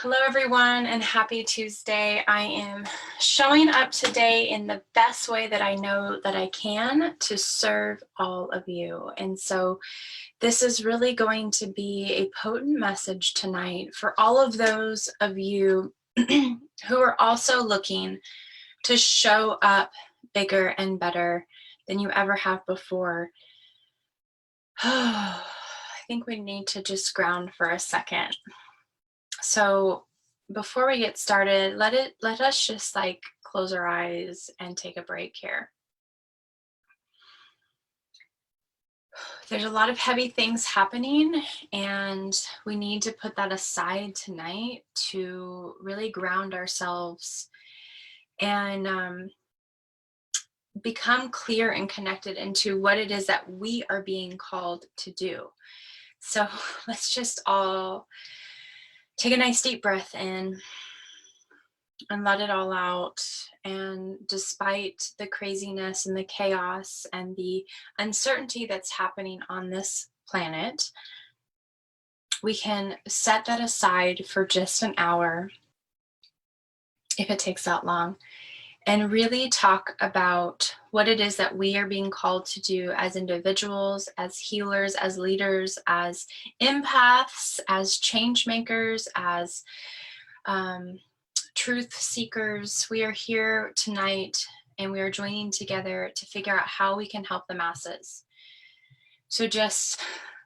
Hello, everyone, and happy Tuesday. I am showing up today in the best way that I know that I can to serve all of you. And so this is really going to be a potent message tonight for all of those of you who are also looking to show up bigger and better than you ever have before. I think we need to just ground for a second. So before we get started, let us just close our eyes and take a break here. There's a lot of heavy things happening, and we need to put that aside tonight to really ground ourselves and become clear and connected into what it is that we are being called to do. So let's just all take a nice deep breath in and let it all out. And despite the craziness and the chaos and the uncertainty that's happening on this planet, we can set that aside for just an hour, if it takes that long, and really talk about what it is that we are being called to do as individuals, as healers, as leaders, as empaths, as change makers, as truth seekers. We are here tonight and we are joining together to figure out how we can help the masses. So just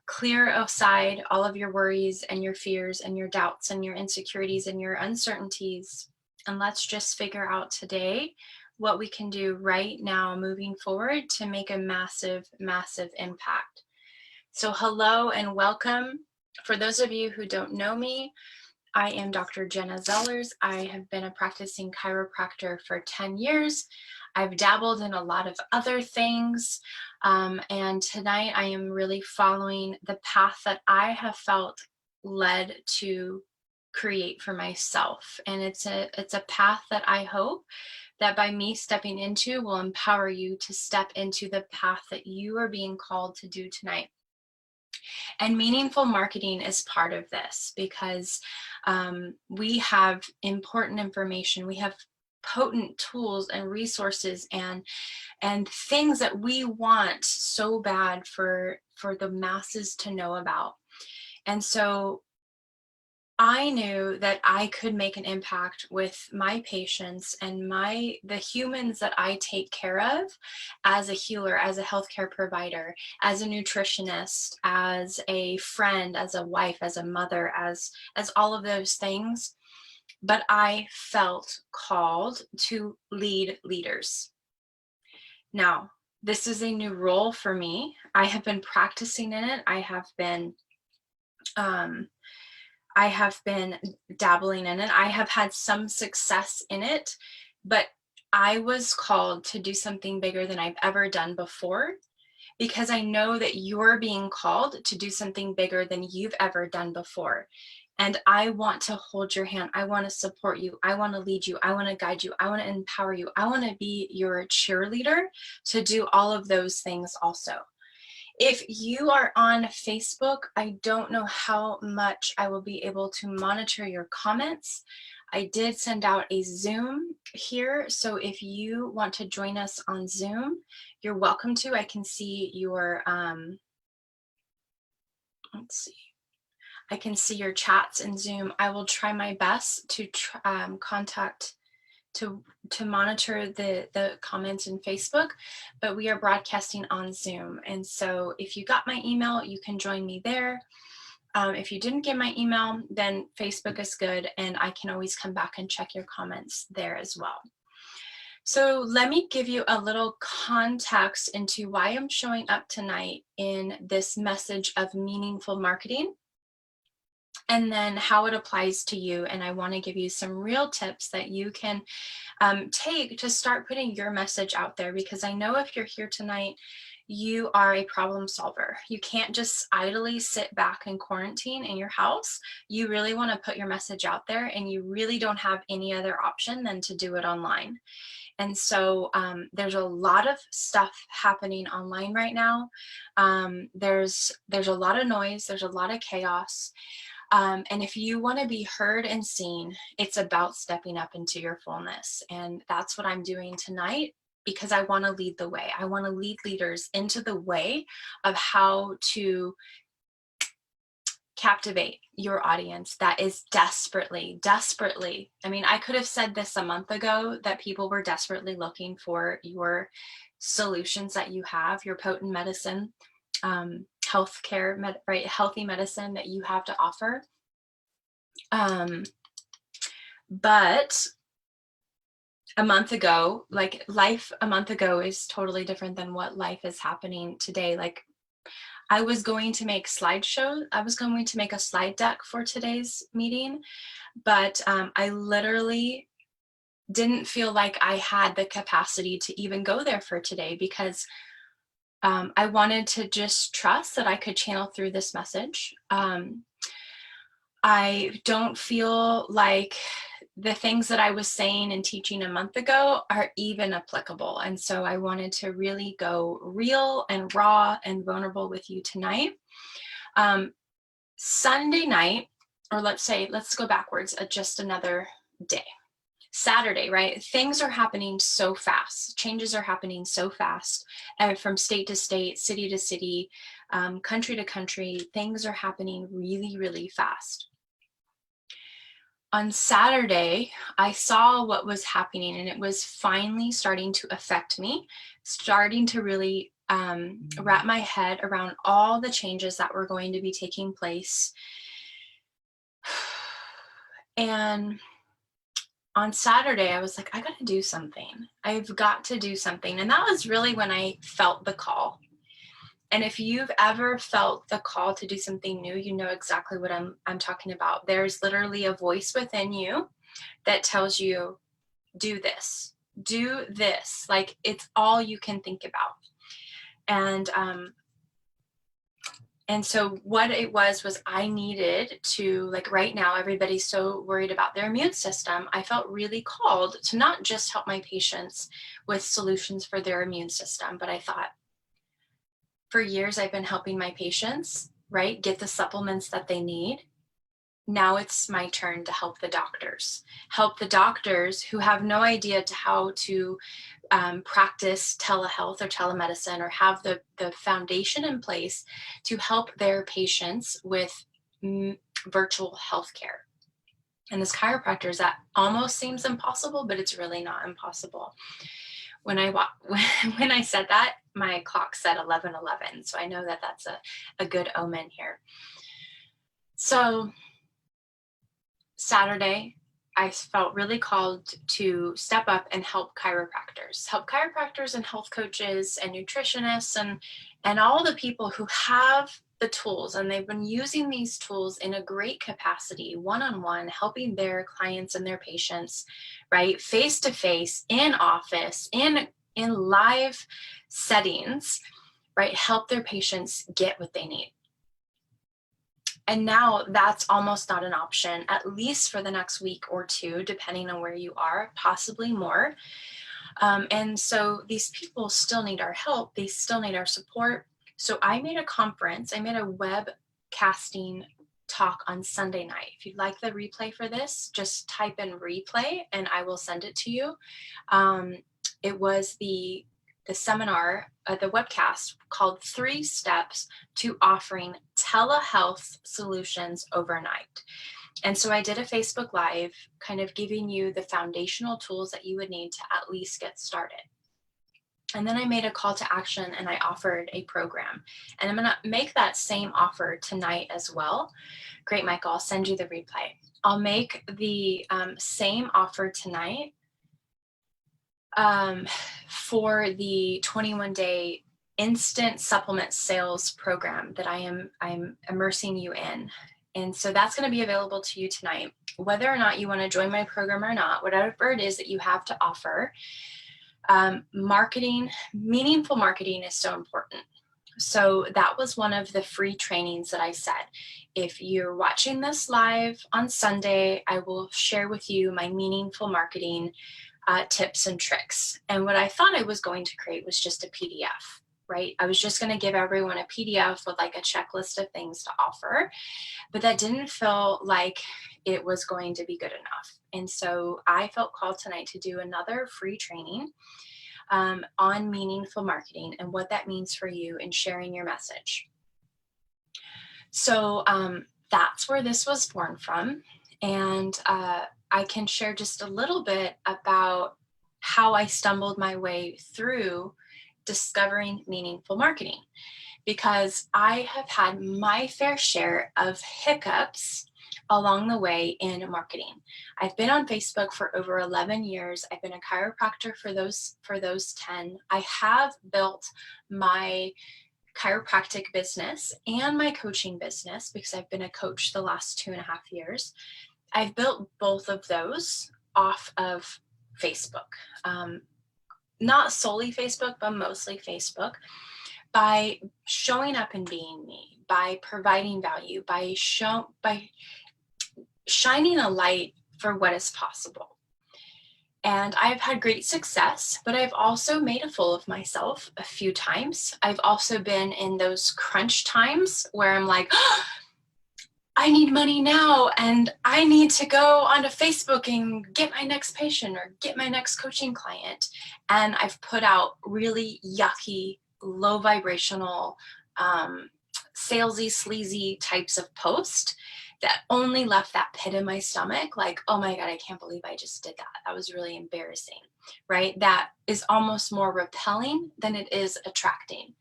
clear aside all of your worries and your fears and your doubts and your insecurities and your uncertainties. And let's just figure out today what we can do right now moving forward to make a massive, massive impact. So hello and welcome. For those of you who don't know me, I am Dr. Jenna. I have been a practicing chiropractor for 10 years. I've dabbled in a lot of other things. And tonight I am really following the path that I have felt led to create for myself. And it's a path that I hope that by me stepping into will empower you to step into the path that you are being called to do tonight. And meaningful marketing is part of this because we have important information. We have potent tools and resources and things that we want so bad for the masses to know about. And so I knew that I could make an impact with my patients and the humans that I take care of as a healer, as a healthcare provider, as a nutritionist, as a friend, as a wife, as a mother, as all of those things. But I felt called to lead leaders. Now, this is a new role for me. I have been practicing in it. I have been dabbling in it. I have had some success in it, but I was called to do something bigger than I've ever done before, because I know that you're being called to do something bigger than you've ever done before. And I want to hold your hand. I want to support you. I want to lead you. I want to guide you. I want to empower you. I want to be your cheerleader to do all of those things also. If you are on Facebook, I don't know how much I will be able to monitor your comments. I did send out a Zoom here, so if you want to join us on Zoom, you're welcome to. I can see your, let's see. I can see your chats in Zoom. I will try my best to to monitor the comments in Facebook, but we are broadcasting on Zoom. And so if you got my email, you can join me there. If you didn't get my email, then Facebook is good, and I can always come back and check your comments there as well. So let me give you a little context into why I'm showing up tonight in this message of meaningful marketing, and then how it applies to you. And I want to give you some real tips that you can take to start putting your message out there, because I know if you're here tonight, you are a problem solver. You can't just idly sit back in quarantine in your house. You really want to put your message out there, and you really don't have any other option than to do it online. And so there's a lot of stuff happening online right now. There's a lot of noise. There's a lot of chaos. And if you want to be heard and seen, it's about stepping up into your fullness. And that's what I'm doing tonight, because I want to lead the way. I want to lead leaders into the way of how to captivate your audience that is desperately, I mean, I could have said this a month ago, that people were desperately looking for your solutions that you have, your potent medicine, healthcare, right? Healthy medicine that you have to offer. But a month ago, like life a month ago is totally different than what life is happening today. Like I was going to make slideshows. I was going to make a slide deck for today's meeting, but I literally didn't feel like I had the capacity to even go there for today, because I wanted to just trust that I could channel through this message. I don't feel like the things that I was saying and teaching a month ago are even applicable. And so I wanted to really go real and raw and vulnerable with you tonight. Sunday night, or let's go backwards just another day. Saturday, right? Things are happening so fast. Changes are happening so fast, from state to state, city to city, country to country. Things are happening really, really fast. On Saturday, I saw what was happening, and it was finally starting to affect me, starting to really wrap my head around all the changes that were going to be taking place. And on Saturday, I was like, I got to do something. I've got to do something. And that was really when I felt the call. And if you've ever felt the call to do something new, you know exactly what I'm talking about. There's literally a voice within you that tells you, do this, do this. Like it's all you can think about. And so what it was I needed to, like right now, everybody's so worried about their immune system. I felt really called to not just help my patients with solutions for their immune system, but I thought, for years, I've been helping my patients, right, get the supplements that they need. Now it's my turn to help the doctors who have no idea to how to practice telehealth or telemedicine, or have the foundation in place to help their patients with virtual healthcare. And as chiropractors, that almost seems impossible, but it's really not impossible. When I said that, my clock said 11:11, so I know that that's a good omen here. So Saturday, I felt really called to step up and help chiropractors and health coaches and nutritionists and all the people who have the tools, and they've been using these tools in a great capacity, one-on-one, helping their clients and their patients, right, face-to-face, in office, in live settings, right, help their patients get what they need. And now that's almost not an option, at least for the next week or two, depending on where you are, possibly more. And so these people still need our help. They still need our support. So I made a webcasting talk on Sunday night. If you'd like the replay for this, just type in replay and I will send it to you. It was the seminar, the webcast called 3 Steps to Offering Telehealth Solutions Overnight. And so I did a Facebook Live, kind of giving you the foundational tools that you would need to at least get started. And then I made a call to action and I offered a program. And I'm gonna make that same offer tonight as well. Great, Michael, I'll send you the replay. I'll make the same offer tonight for the 21-day instant supplement sales program that I'm immersing you in. And so that's going to be available to you tonight. Whether or not you want to join my program or not, whatever it is that you have to offer, meaningful marketing is so important. So that was one of the free trainings that I said. If you're watching this live on Sunday, I will share with you my meaningful marketing tips and tricks. And what I thought I was going to create was just a PDF, right? I was just going to give everyone a PDF with like a checklist of things to offer, but that didn't feel like it was going to be good enough. And so I felt called tonight to do another free training on meaningful marketing and what that means for you in sharing your message. So that's where this was born from. And I can share just a little bit about how I stumbled my way through discovering meaningful marketing, because I have had my fair share of hiccups along the way in marketing. I've been on Facebook for over 11 years. I've been a chiropractor for those 10. I have built my chiropractic business and my coaching business because I've been a coach the last 2.5 years. I've built both of those off of Facebook. Not solely Facebook, but mostly Facebook, by showing up and being me, by providing value, by shining a light for what is possible. And I've had great success, but I've also made a fool of myself a few times. I've also been in those crunch times where I'm like, oh, I need money now, and I need to go onto Facebook and get my next patient or get my next coaching client. And I've put out really yucky, low vibrational, salesy, sleazy types of posts that only left that pit in my stomach, like, oh my God, I can't believe I just did that. That was really embarrassing, right? That is almost more repelling than it is attracting.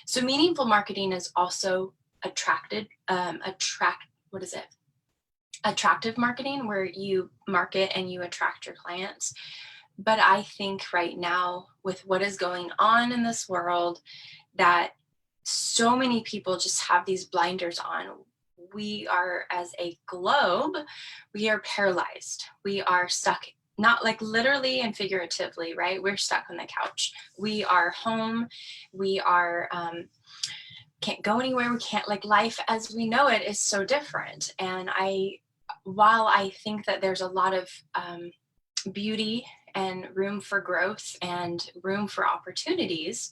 So meaningful marketing is also attractive marketing, where you market and you attract your clients. But I think right now, with what is going on in this world, that so many people just have these blinders on. We are, as a globe, we are paralyzed. We are stuck, not like literally and figuratively, right? We're stuck on the couch. We are home. We are, can't go anywhere. We can't, like, life as we know it is so different. And while I think that there's a lot of beauty and room for growth and room for opportunities,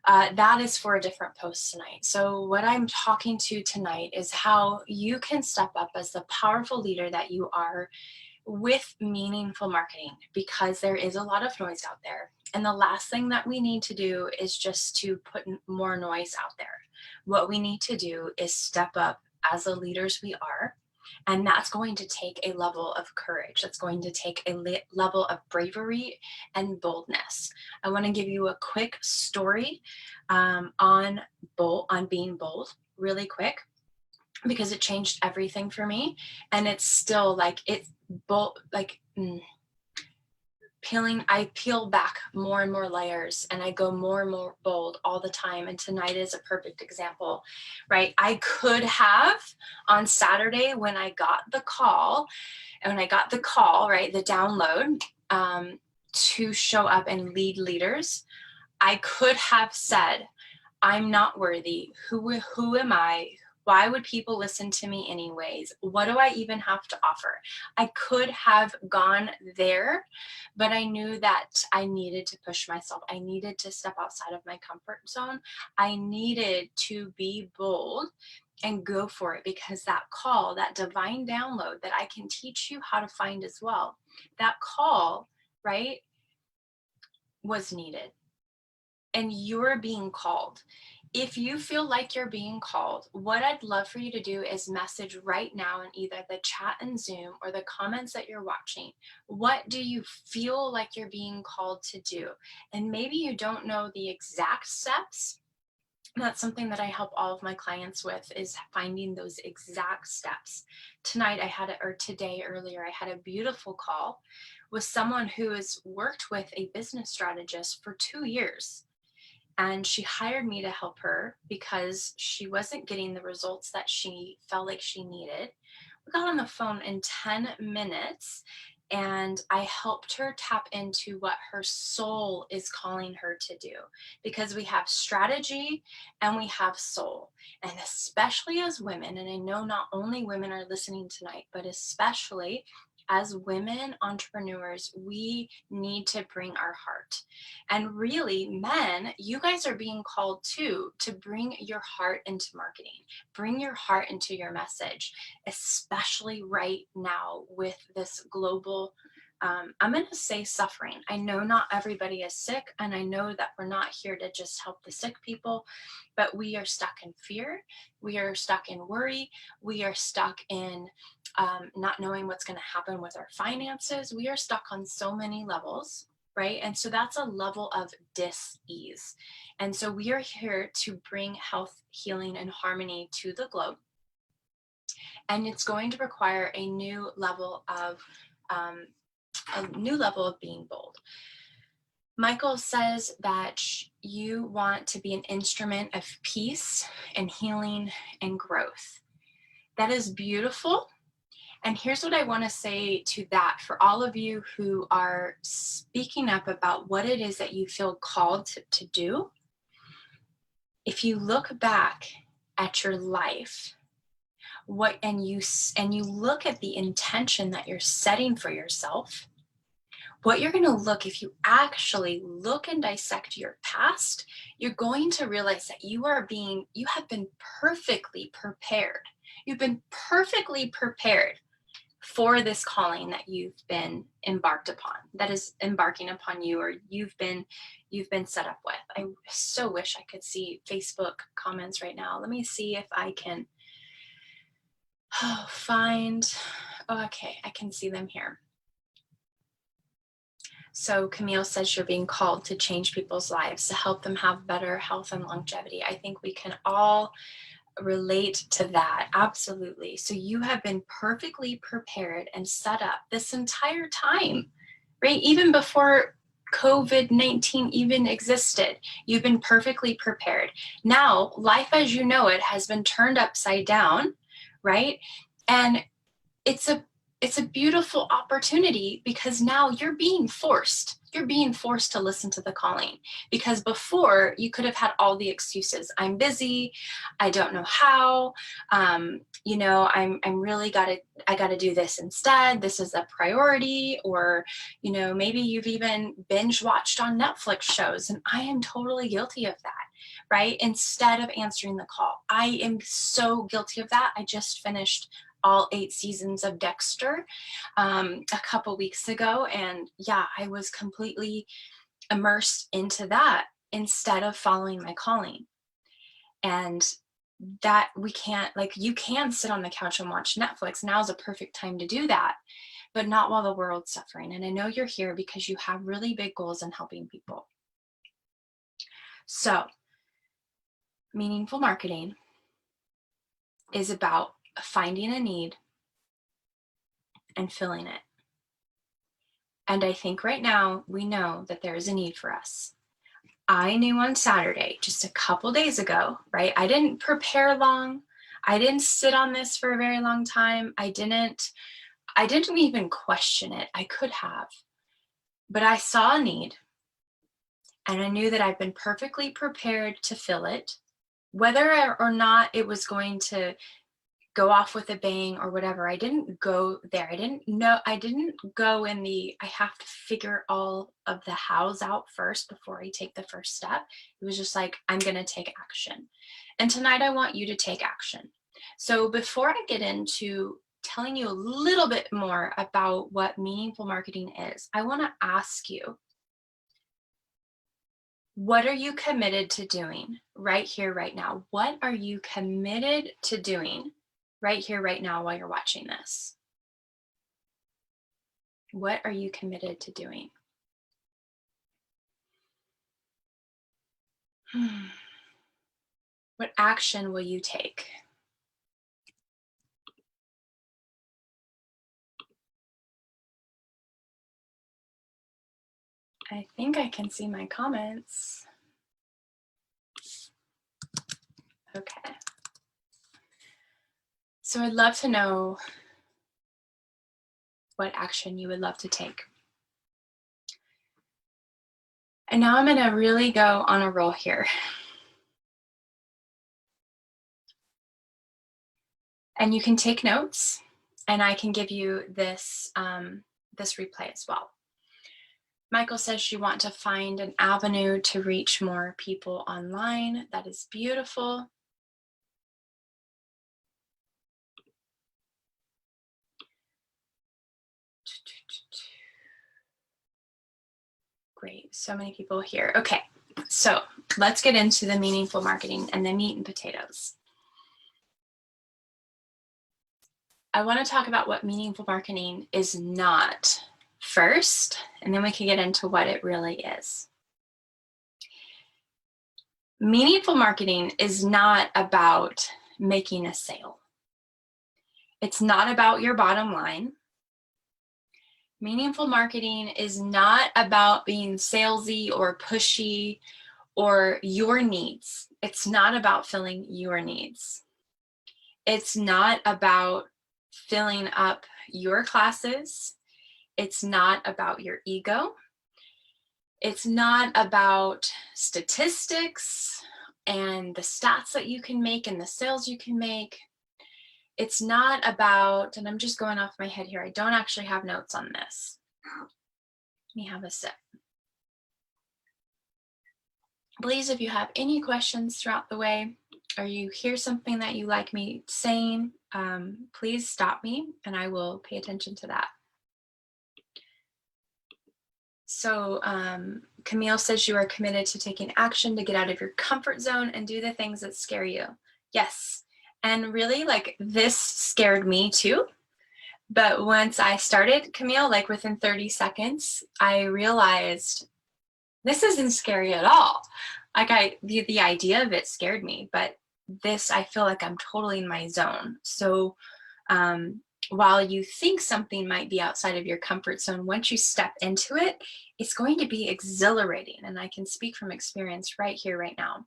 that is for a different post tonight. So what I'm talking to tonight is how you can step up as the powerful leader that you are with meaningful marketing, because there is a lot of noise out there. And the last thing that we need to do is just to put more noise out there. What we need to do is step up as the leaders we are. And that's going to take a level of courage. That's going to take a level of bravery and boldness. I want to give you a quick story on being bold, really quick, because it changed everything for me. And it's still like, it's bold, like I peel back more and more layers, and I go more and more bold all the time. And tonight is a perfect example, right? I could have, on Saturday when I got the call, right, the download to show up and lead leaders, I could have said, I'm not worthy. Who am I? Why would people listen to me anyways? What do I even have to offer? I could have gone there, but I knew that I needed to push myself. I needed to step outside of my comfort zone. I needed to be bold and go for it, because that call, that divine download that I can teach you how to find as well, that call, right, was needed. And you're being called. If you feel like you're being called, what I'd love for you to do is message right now in either the chat in Zoom or the comments that you're watching. What do you feel like you're being called to do? And maybe you don't know the exact steps. That's something that I help all of my clients with, is finding those exact steps. Today earlier, I had a beautiful call with someone who has worked with a business strategist for 2 years. And she hired me to help her because she wasn't getting the results that she felt like she needed. We got on the phone in 10 minutes, and I helped her tap into what her soul is calling her to do, because we have strategy and we have soul. And especially as women, and I know not only women are listening tonight, but especially as women entrepreneurs, we need to bring our heart. And really, men, you guys are being called too to bring your heart into marketing, bring your heart into your message, especially right now with this global I'm going to say suffering. I know not everybody is sick, and I know that we're not here to just help the sick people, but we are stuck in fear. We are stuck in worry. We are stuck in not knowing what's going to happen with our finances. We are stuck on so many levels, right? And so that's a level of dis-ease. And so we are here to bring health, healing, and harmony to the globe. And it's going to require a new level of being bold. Michael says that you want to be an instrument of peace and healing and growth. That is beautiful. And here's what I want to say to that for all of you who are speaking up about what it is that you feel called to do. If you look back at your life, and you look at the intention that you're setting for yourself, what you're going to look, if you actually look and dissect your past, you're going to realize that you have been perfectly prepared. You've been perfectly prepared for this calling that you've been embarked upon, that is embarking upon you, or you've been set up with. I so wish I could see Facebook comments right now. Let me see if I can find, okay, I can see them here. So Camille says you're being called to change people's lives, to help them have better health and longevity. I think we can all relate to that. Absolutely. So you have been perfectly prepared and set up this entire time, right? Even before COVID-19 even existed, you've been perfectly prepared. Now, life as you know it has been turned upside down, right? And it's a beautiful opportunity, because now you're being forced to listen to the calling, because before you could have had all the excuses. I'm busy. I don't know how, I'm really I gotta do this instead. This is a priority. Or, maybe you've even binge watched on Netflix shows, and I am totally guilty of that, right? Instead of answering the call. I am so guilty of that. I just finished all 8 seasons of Dexter a couple weeks ago. And yeah, I was completely immersed into that instead of following my calling. And that we can't, you can sit on the couch and watch Netflix. Now's a perfect time to do that, but not while the world's suffering. And I know you're here because you have really big goals in helping people. So meaningful marketing is about finding a need and filling it. And I think right now we know that there is a need for us. I knew on Saturday, just a couple days ago, right? I didn't prepare long. I didn't sit on this for a very long time. I didn't even question it. I could have, but I saw a need, and I knew that I've been perfectly prepared to fill it, whether or not it was going to go off with a bang or whatever. I didn't go there. I didn't go in I have to figure all of the hows out first before I take the first step. It was just like, I'm going to take action. And tonight I want you to take action. So before I get into telling you a little bit more about what meaningful marketing is, I want to ask you, what are you committed to doing right here, right now? What are you committed to doing right here, right now, while you're watching this? What are you committed to doing? What action will you take? I think I can see my comments. Okay. So I'd love to know what action you would love to take. And now I'm going to really go on a roll here. And you can take notes. And I can give you this, this replay as well. Michael says you want to find an avenue to reach more people online. That is beautiful. Great, so many people here. Okay, so let's get into the meaningful marketing and the meat and potatoes. I want to talk about what meaningful marketing is not first, and then we can get into what it really is. Meaningful marketing is not about making a sale. It's not about your bottom line. Meaningful marketing is not about being salesy or pushy or your needs. It's not about filling your needs. It's not about filling up your classes. It's not about your ego. It's not about statistics and the stats that you can make and the sales you can make. It's not about, and I'm just going off my head here, I don't actually have notes on this. Let me have a sip. Please, if you have any questions throughout the way, or you hear something that you like me saying, please stop me and I will pay attention to that. So Camille says you are committed to taking action to get out of your comfort zone and do the things that scare you. Yes, and really, like, this scared me too. But once I started, Camille, like within 30 seconds, I realized this isn't scary at all. Like the idea of it scared me, but this, I feel like I'm totally in my zone. So while you think something might be outside of your comfort zone, once you step into it, it's going to be exhilarating. And I can speak from experience right here, right now.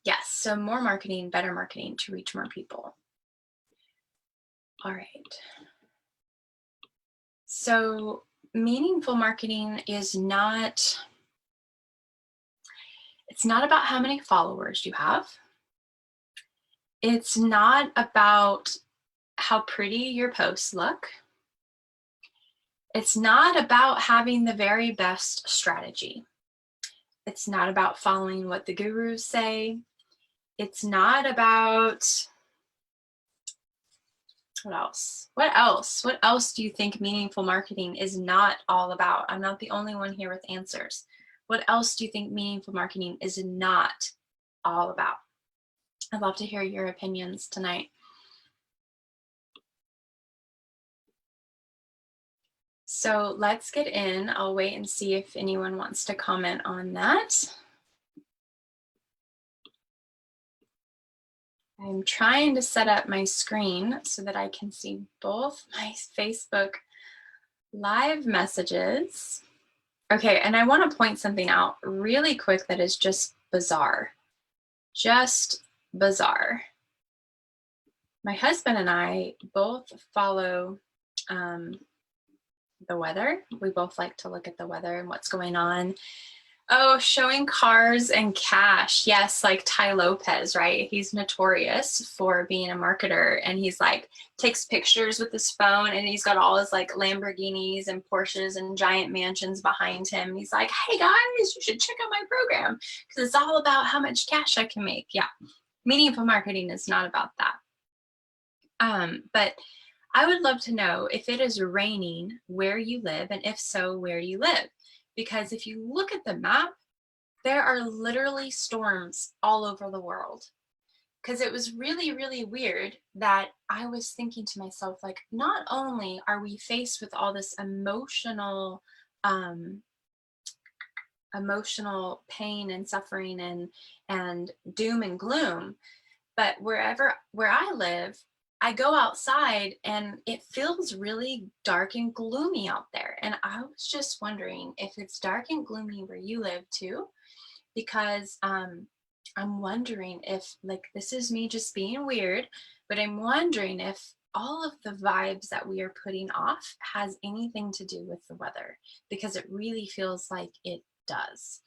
Yes, so more marketing, better marketing to reach more people. All right. So meaningful marketing is not, it's not about how many followers you have. It's not about how pretty your posts look. It's not about having the very best strategy. It's not about following what the gurus say. It's not about, what else? What else? What else do you think meaningful marketing is not all about? I'm not the only one here with answers. What else do you think meaningful marketing is not all about? I'd love to hear your opinions tonight. So let's get in. I'll wait and see if anyone wants to comment on that. I'm trying to set up my screen so that I can see both my Facebook live messages. Okay, and I want to point something out really quick that is just bizarre. Just bizarre. My husband and I both follow the weather. We both like to look at the weather and what's going on. Oh, showing cars and cash. Yes, like Ty Lopez, right? He's notorious for being a marketer, and he's like takes pictures with his phone, and he's got all his like Lamborghinis and Porsches and giant mansions behind him. And he's like, hey guys, you should check out my program because it's all about how much cash I can make. Yeah, meaningful marketing is not about that. But I would love to know if it is raining where you live, and if so, where do you live? Because if you look at the map, there are literally storms all over the world. Because it was really, really weird that I was thinking to myself, like, not only are we faced with all this emotional pain and suffering and doom and gloom, but where I live, I go outside and it feels really dark and gloomy out there. And I was just wondering if it's dark and gloomy where you live too, because I'm wondering if, like, this is me just being weird, but I'm wondering if all of the vibes that we are putting off has anything to do with the weather, because it really feels like it does.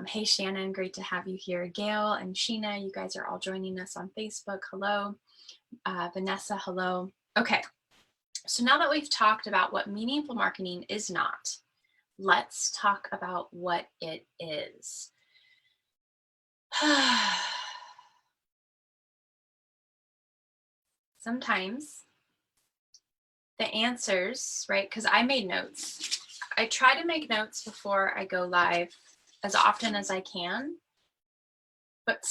Hey, Shannon, great to have you here. Gail and Sheena, you guys are all joining us on Facebook. Hello. Vanessa, hello. Okay, so now that we've talked about what meaningful marketing is not, let's talk about what it is. Sometimes the answers, right? Because I made notes. I try to make notes before I go live as often as I can. But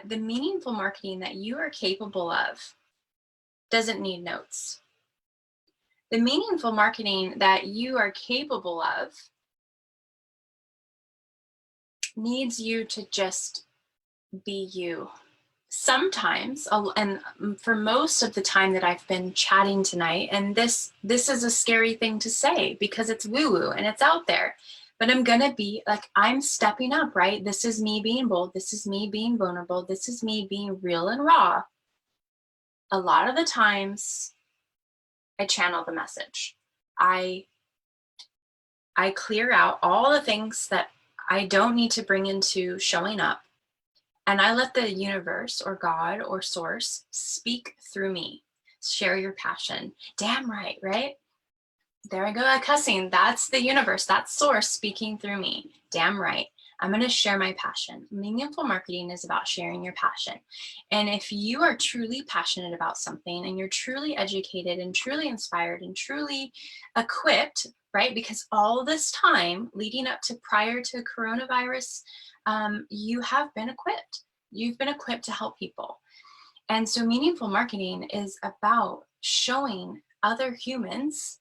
the meaningful marketing that you are capable of doesn't need notes. The meaningful marketing that you are capable of needs you to just be you. Sometimes, and for most of the time that I've been chatting tonight, and this is a scary thing to say because it's woo-woo and it's out there, but I'm gonna be like, I'm stepping up, right? This is me being bold. This is me being vulnerable. This is me being real and raw. A lot of the times I channel the message. I clear out all the things that I don't need to bring into showing up. And I let the universe or God or source speak through me. Share your passion. Damn right, right? There I go, cussing. That's the universe. That's source speaking through me. Damn right. I'm going to share my passion. Meaningful marketing is about sharing your passion. And if you are truly passionate about something and you're truly educated and truly inspired and truly equipped, right? Because all this time leading up to prior to coronavirus, you have been equipped. You've been equipped to help people. And so meaningful marketing is about showing other humans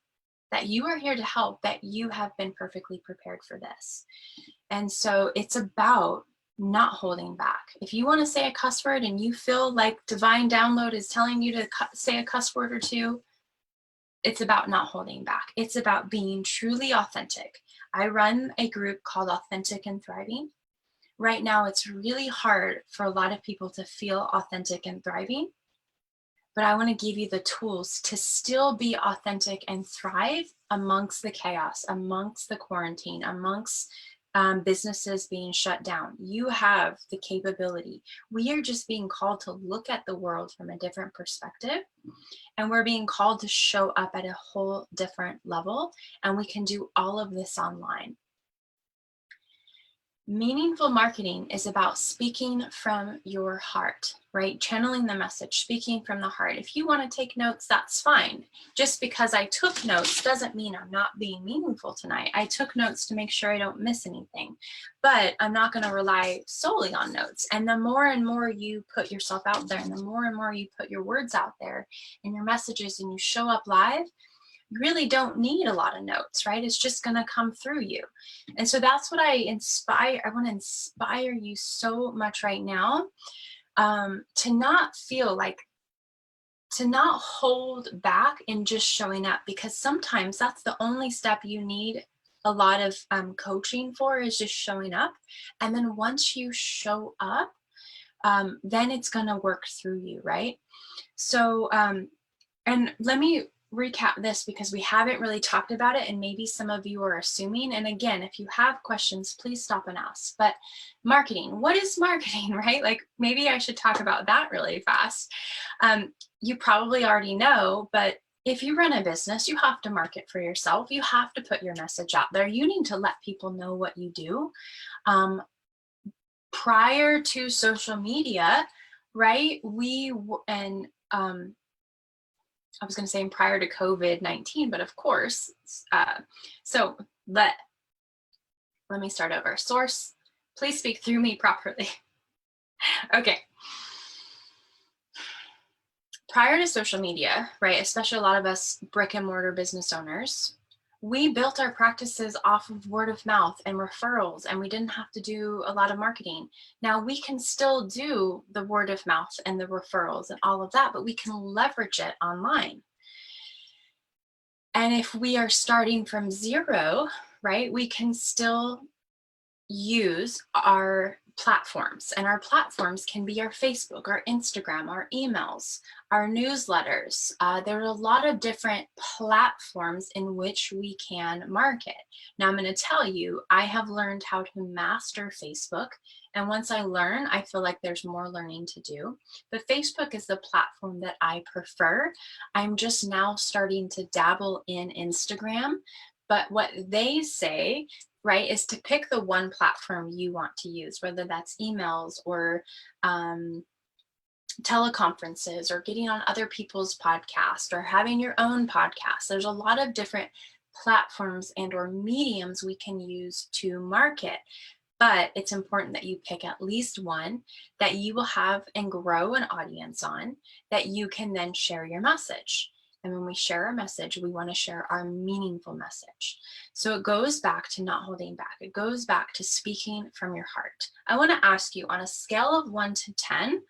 that you are here to help, that you have been perfectly prepared for this. And so it's about not holding back. If you want to say a cuss word and you feel like divine download is telling you to say a cuss word or two, it's about not holding back. It's about being truly authentic. I run a group called Authentic and Thriving. Right now, it's really hard for a lot of people to feel authentic and thriving, but I want to give you the tools to still be authentic and thrive amongst the chaos, amongst the quarantine, amongst businesses being shut down. You have the capability. We are just being called to look at the world from a different perspective, and we're being called to show up at a whole different level, and we can do all of this online. Meaningful marketing is about speaking from your heart, right? Channeling the message, speaking from the heart. If you want to take notes, that's fine. Just because I took notes doesn't mean I'm not being meaningful tonight. I took notes to make sure I don't miss anything, but I'm not going to rely solely on notes. And the more and more you put yourself out there, and the more and more you put your words out there and your messages and you show up live, you really don't need a lot of notes, right? It's just going to come through you. And so that's what I want to inspire you so much right now, to not feel like, to not hold back in just showing up, because sometimes that's the only step you need a lot of coaching for, is just showing up. And then once you show up, then it's going to work through you, right? So, and let me recap this because we haven't really talked about it and maybe some of you are assuming. And again, if you have questions, please stop and ask. But marketing, what is marketing, right? Like maybe I should talk about that really fast. You probably already know, but if you run a business, you have to market for yourself. You have to put your message out there. You need to let people know what you do. Prior to social media, right? I was going to say prior to COVID-19, but of course, so let me start over. Source, please speak through me properly. Okay. Prior to social media, right, especially a lot of us brick and mortar business owners, we built our practices off of word of mouth and referrals, and we didn't have to do a lot of marketing. Now we can still do the word of mouth and the referrals and all of that, but we can leverage it online. And if we are starting from zero, right, we can still use our platforms, and our platforms can be our Facebook, our Instagram, our emails, our newsletters. There are a lot of different platforms in which we can market. Now I'm going to tell you, I have learned how to master Facebook, and once I learn, I feel like there's more learning to do. But Facebook is the platform that I prefer. I'm just now starting to dabble in Instagram, but what they say, right, is to pick the one platform you want to use, whether that's emails or teleconferences or getting on other people's podcasts or having your own podcast. There's a lot of different platforms and or mediums we can use to market. But it's important that you pick at least one that you will have and grow an audience on, that you can then share your message. And when we share our message, we want to share our meaningful message. So it goes back to not holding back. It goes back to speaking from your heart. I want to ask you, on a scale of 1 to 10,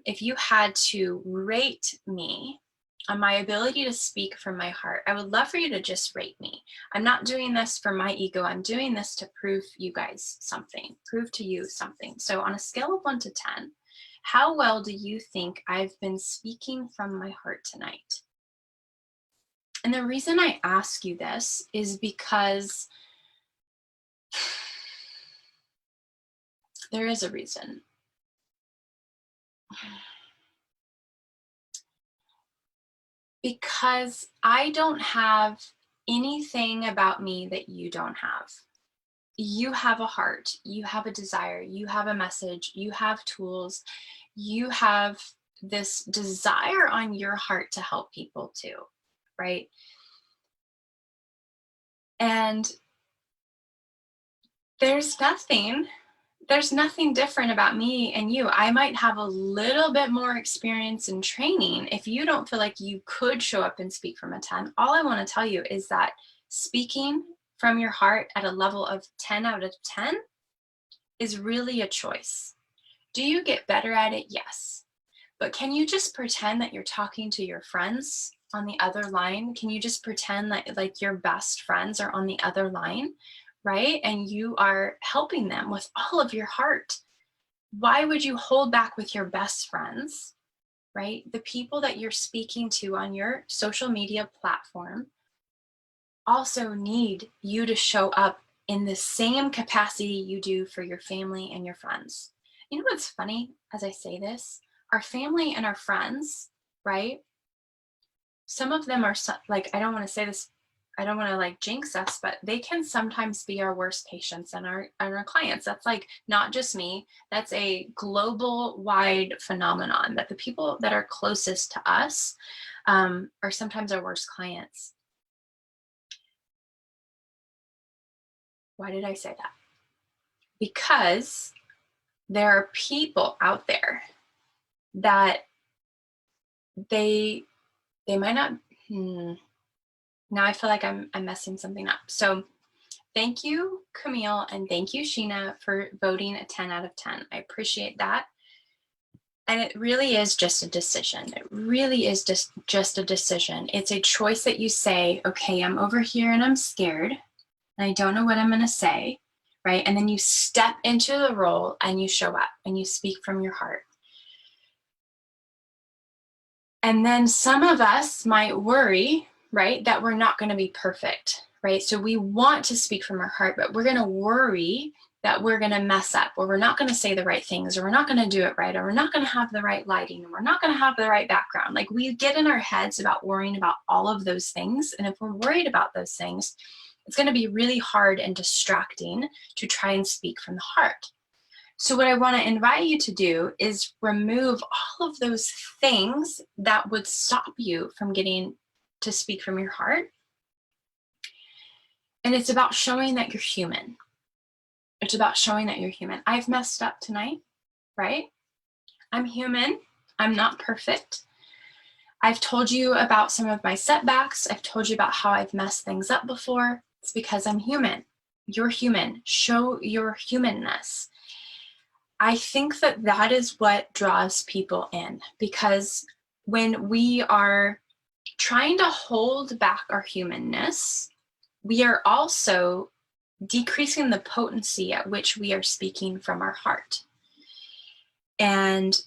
if you had to rate me on my ability to speak from my heart, I would love for you to just rate me. I'm not doing this for my ego. I'm doing this to prove you guys something, prove to you something. So on a scale of 1 to 10, how well do you think I've been speaking from my heart tonight? And the reason I ask you this is because there is a reason. Because I don't have anything about me that you don't have. You have a heart, you have a desire, you have a message, you have tools, you have this desire on your heart to help people too, right? And there's nothing different about me and you. I might have a little bit more experience and training. If you don't feel like you could show up and speak from a 10, all I want to tell you is that speaking from your heart at a level of 10 out of 10 is really a choice. Do you get better at it? Yes. But can you just pretend that you're talking to your friends on the other line? Can you just pretend that like your best friends are on the other line, right? And you are helping them with all of your heart. Why would you hold back with your best friends, right? The people that you're speaking to on your social media platform also need you to show up in the same capacity you do for your family and your friends. You know what's funny as I say this? Our family and our friends, right? Some of them are like, I don't want to say this, I don't want to like jinx us, but they can sometimes be our worst patients and our clients. That's like not just me. That's a global wide phenomenon, that the people that are closest to us are sometimes our worst clients. Why did I say that? Because there are people out there that they might not, now I feel like I'm messing something up. So thank you, Camille, and thank you, Sheena, for voting a 10 out of 10. I appreciate that. And it really is just a decision. It really is just a decision. It's a choice that you say, okay, I'm over here and I'm scared and I don't know what I'm going to say, right? And then you step into the role and you show up and you speak from your heart. And then some of us might worry, right, that we're not going to be perfect, right? So we want to speak from our heart, but we're going to worry that we're going to mess up, or we're not going to say the right things, or we're not going to do it right, or we're not going to have the right lighting, or we're not going to have the right background. Like, we get in our heads about worrying about all of those things. And if we're worried about those things, it's going to be really hard and distracting to try and speak from the heart. So what I want to invite you to do is remove all of those things that would stop you from getting to speak from your heart. And it's about showing that you're human. It's about showing that you're human. I've messed up tonight, right? I'm human. I'm not perfect. I've told you about some of my setbacks. I've told you about how I've messed things up before. It's because I'm human. You're human. Show your humanness. I think that that is what draws people in, because when we are trying to hold back our humanness, we are also decreasing the potency at which we are speaking from our heart. And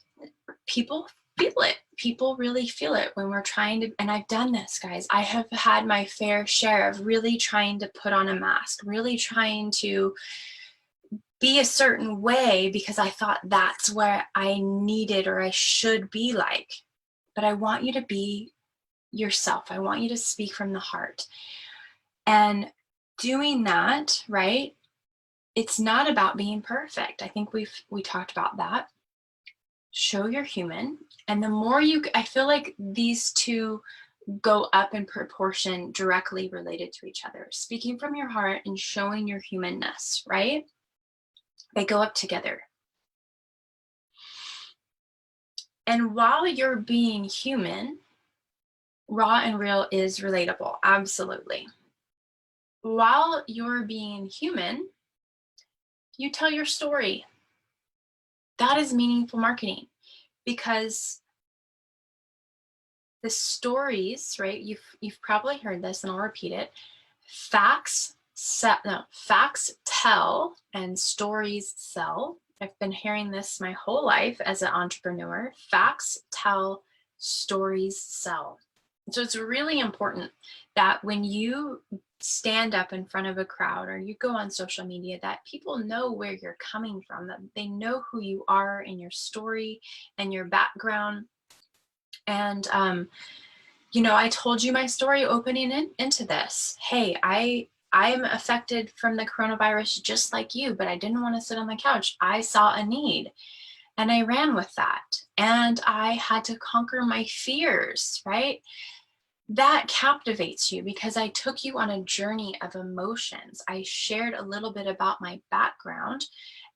people feel it. People really feel it when we're trying to, and I've done this, guys. I have had my fair share of really trying to put on a mask, really trying to be a certain way because I thought that's where I needed or I should be like. But I want you to be yourself. I want you to speak from the heart. And doing that, right? It's not about being perfect. I think we talked about that. Show you're human. And the more I feel like these two go up in proportion directly related to each other. Speaking from your heart and showing your humanness, right? They go up together. And while you're being human, raw and real is relatable, absolutely. While you're being human, you tell your story. That is meaningful marketing, because the stories, right? You've probably heard this, and I'll repeat it. Facts tell and stories sell. I've been hearing this my whole life as an entrepreneur. Facts tell, stories sell. So it's really important that when you stand up in front of a crowd or you go on social media, that people know where you're coming from, that they know who you are and your story and your background. And you know, I told you my story opening into this. Hey, I'm affected from the coronavirus just like you, but I didn't want to sit on the couch. I saw a need and I ran with that. And I had to conquer my fears, right? That captivates you because I took you on a journey of emotions. I shared a little bit about my background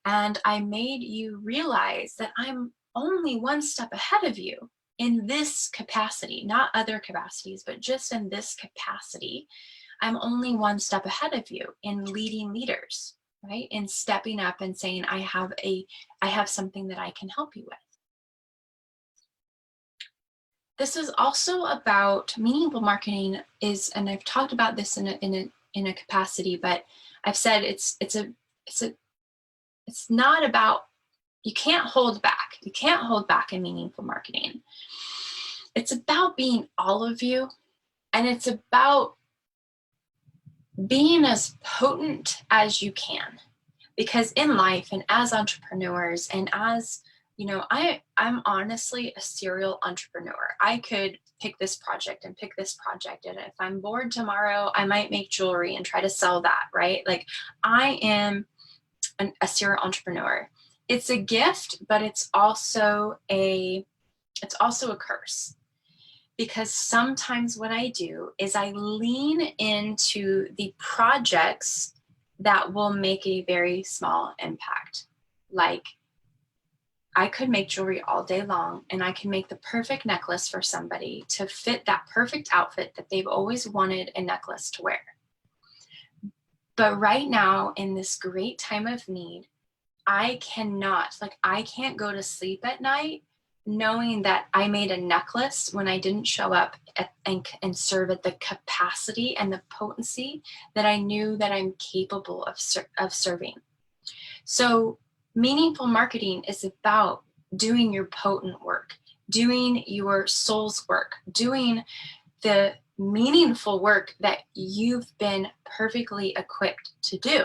and I made you realize that I'm only one step ahead of you in this capacity, not other capacities, but just in this capacity. I'm only one step ahead of you in leading leaders, right? In stepping up and saying, I have something that I can help you with. This is also about meaningful marketing and I've talked about this in a capacity, but I've said it's not about, you can't hold back. You can't hold back in meaningful marketing. It's about being all of you, and it's about being as potent as you can. Because in life and as entrepreneurs and as, you know, I'm honestly a serial entrepreneur. I could pick this project and pick this project. And if I'm bored tomorrow, I might make jewelry and try to sell that, right? Like I am a serial entrepreneur. It's a gift, but it's also a curse. Because sometimes what I do is I lean into the projects that will make a very small impact. Like I could make jewelry all day long and I can make the perfect necklace for somebody to fit that perfect outfit that they've always wanted a necklace to wear. But right now in this great time of need, I can't go to sleep at night knowing that I made a necklace when I didn't show up and serve at the capacity and the potency that I knew that I'm capable of serving. So meaningful marketing is about doing your potent work, doing your soul's work, doing the meaningful work that you've been perfectly equipped to do.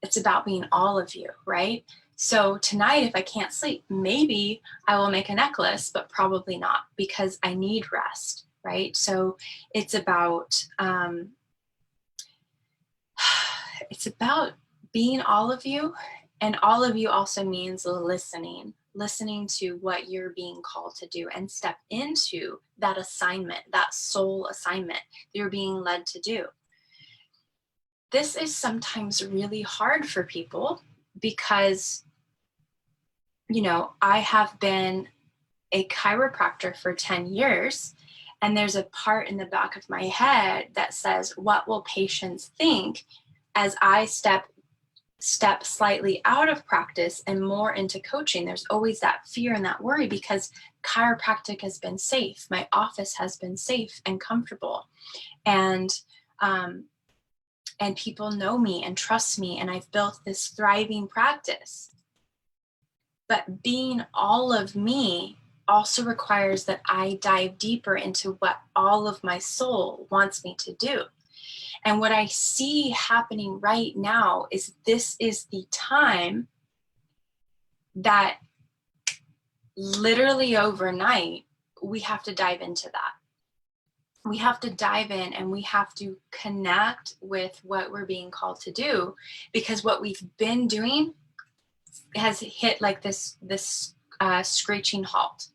It's about being all of you, right? So tonight, if I can't sleep, maybe I will make a necklace, but probably not because I need rest, right? So it's about being all of you, and all of you also means listening to what you're being called to do and step into that assignment, that soul assignment that you're being led to do. This is sometimes really hard for people because, you know, I have been a chiropractor for 10 years, and there's a part in the back of my head that says, what will patients think as I step slightly out of practice and more into coaching? There's always that fear and that worry because chiropractic has been safe. My office has been safe and comfortable. And and people know me and trust me, and I've built this thriving practice. But being all of me also requires that I dive deeper into what all of my soul wants me to do. And what I see happening right now is this is the time that literally overnight, we have to dive into that. We have to dive in and we have to connect with what we're being called to do, because what we've been doing has hit like this screeching halt.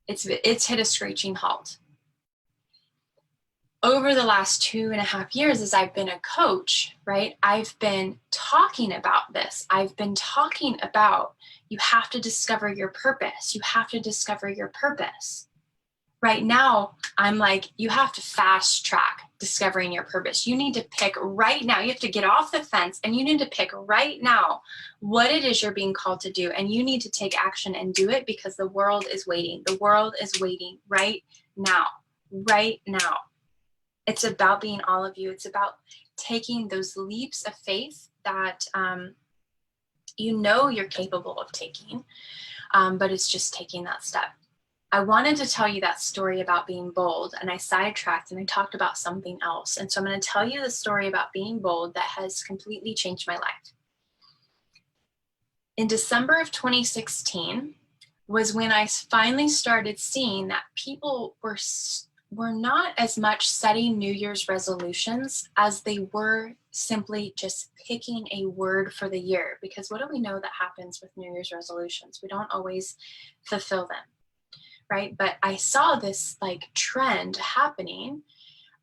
It's hit a screeching halt. Over the last 2.5 years, as I've been a coach, right, I've been talking about this. I've been talking about, you have to discover your purpose. You have to discover your purpose. Right now, I'm like, you have to fast track discovering your purpose. You need to pick right now. You have to get off the fence and you need to pick right now what it is you're being called to do. And you need to take action and do it, because the world is waiting. The world is waiting right now, right now. It's about being all of you. It's about taking those leaps of faith that you know you're capable of taking, but it's just taking that step. I wanted to tell you that story about being bold, and I sidetracked and I talked about something else. And so I'm going to tell you the story about being bold that has completely changed my life. In December of 2016 was when I finally started seeing that people were not as much setting New Year's resolutions as they were simply just picking a word for the year. Because what do we know that happens with New Year's resolutions? We don't always fulfill them, right? But I saw this like trend happening.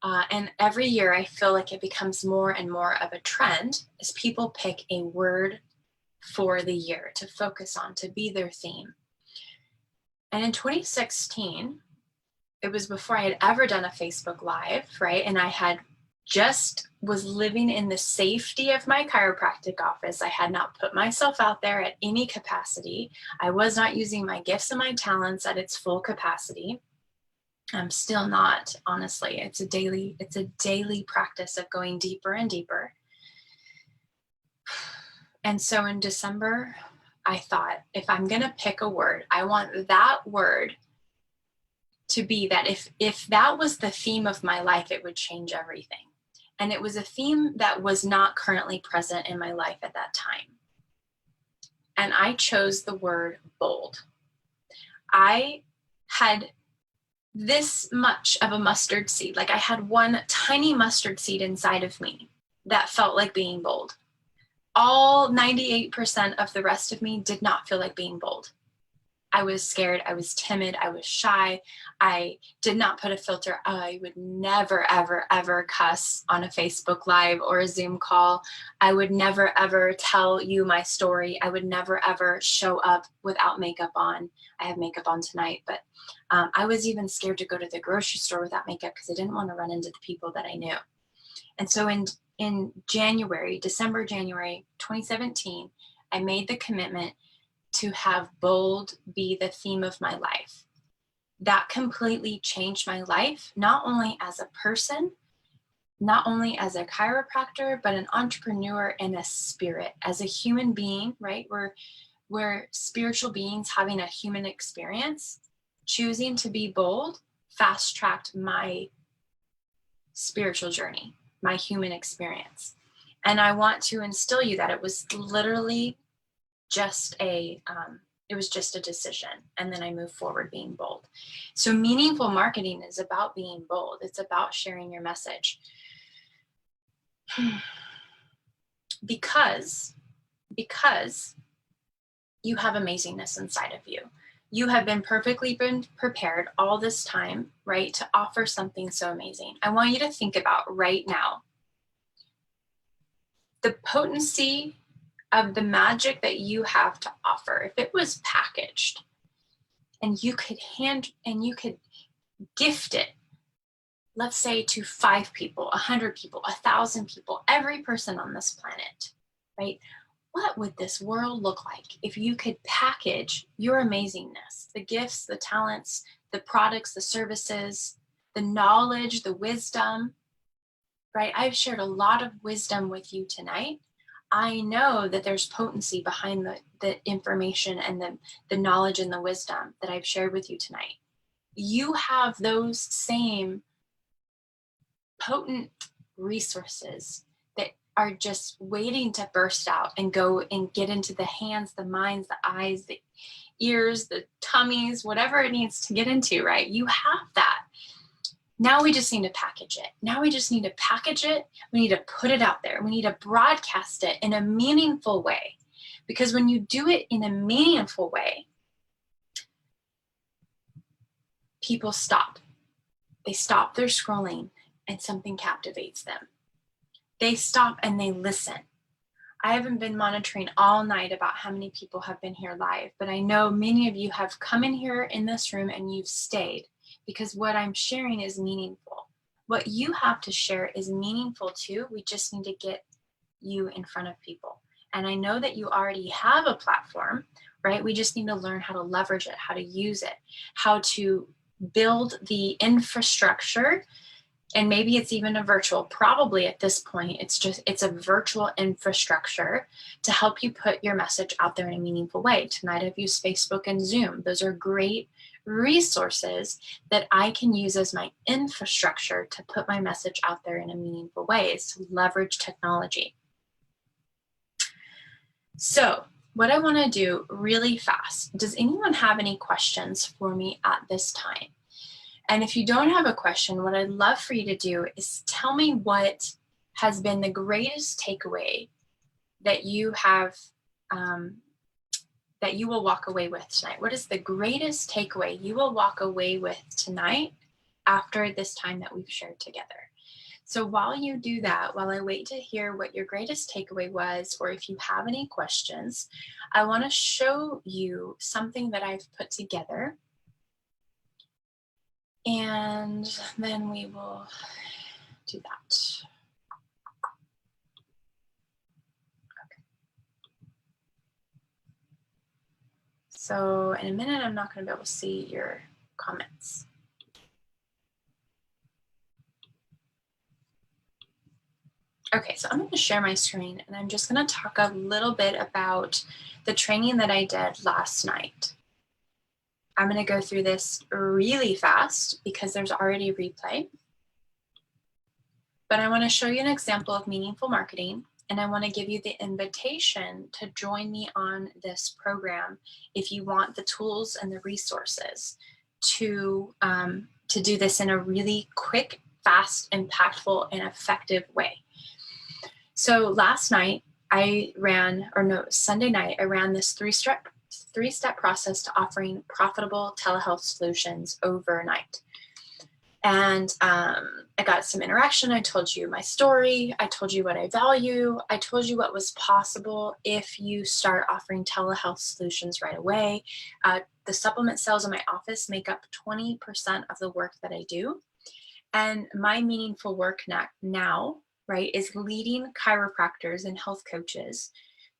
And every year I feel like it becomes more and more of a trend as people pick a word for the year to focus on, to be their theme. And in 2016, it was before I had ever done a Facebook Live, right? And I had just was living in the safety of my chiropractic office. I had not put myself out there at any capacity. I was not using my gifts and my talents at its full capacity. I'm still not, honestly. It's a daily practice of going deeper and deeper. And so in December, I thought, if I'm going to pick a word, I want that word to be that if that was the theme of my life, it would change everything. And it was a theme that was not currently present in my life at that time. And I chose the word bold. I had this much of a mustard seed. Like I had one tiny mustard seed inside of me that felt like being bold. All 98% of the rest of me did not feel like being bold. I was scared. I was timid. I was shy. I did not put a filter. I would never, ever, ever cuss on a Facebook Live or a Zoom call. I would never, ever tell you my story. I would never, ever show up without makeup on. I have makeup on tonight, but I was even scared to go to the grocery store without makeup because I didn't want to run into the people that I knew. And so in December, January 2017, I made the commitment to have bold be the theme of my life. That completely changed my life, not only as a person, not only as a chiropractor, but an entrepreneur and a spirit, as a human being, right? We're spiritual beings having a human experience. Choosing to be bold fast-tracked my spiritual journey, my human experience. And I want to instill you that it was literally just it was just a decision. And then I moved forward being bold. So meaningful marketing is about being bold. It's about sharing your message. Because you have amazingness inside of you. You have been prepared all this time, right, to offer something so amazing. I want you to think about right now the potency of the magic that you have to offer. If it was packaged and you could gift it, let's say to 5 people, 100 people, 1,000 people, every person on this planet, right? What would this world look like if you could package your amazingness, the gifts, the talents, the products, the services, the knowledge, the wisdom, right? I've shared a lot of wisdom with you tonight. I know that there's potency behind the information and the knowledge and the wisdom that I've shared with you tonight. You have those same potent resources that are just waiting to burst out and go and get into the hands, the minds, the eyes, the ears, the tummies, whatever it needs to get into, right? You have that. Now we just need to package it. Now we just need to package it. We need to put it out there. We need to broadcast it in a meaningful way. Because when you do it in a meaningful way, people stop. They stop their scrolling and something captivates them. They stop and they listen. I haven't been monitoring all night about how many people have been here live, but I know many of you have come in here in this room and you've stayed because what I'm sharing is meaningful. What you have to share is meaningful too. We just need to get you in front of people. And I know that you already have a platform, right? We just need to learn how to leverage it, how to use it, how to build the infrastructure. And maybe it's even a virtual, probably at this point, it's a virtual infrastructure to help you put your message out there in a meaningful way. Tonight I've used Facebook and Zoom. Those are great resources that I can use as my infrastructure to put my message out there in a meaningful way. It's to leverage technology. So what I want to do really fast, does anyone have any questions for me at this time? And if you don't have a question, what I'd love for you to do is tell me what has been the greatest takeaway that you have, that you will walk away with tonight. What is the greatest takeaway you will walk away with tonight after this time that we've shared together? So while you do that, while I wait to hear what your greatest takeaway was, or if you have any questions, I want to show you something that I've put together. And then we will do that. Okay. So in a minute, I'm not going to be able to see your comments. Okay, so I'm going to share my screen and I'm just going to talk a little bit about the training that I did last night. I'm going to go through this really fast because there's already a replay. But I want to show you an example of meaningful marketing, and I want to give you the invitation to join me on this program if you want the tools and the resources to do this in a really quick, fast, impactful, and effective way. So last night I ran, or no, Sunday night, I ran this three-step process to offering profitable telehealth solutions overnight. And I got some interaction. I told you my story. I told you what I value. I told you what was possible if you start offering telehealth solutions right away. The supplement sales in my office make up 20% of the work that I do. And my meaningful work now, right, is leading chiropractors and health coaches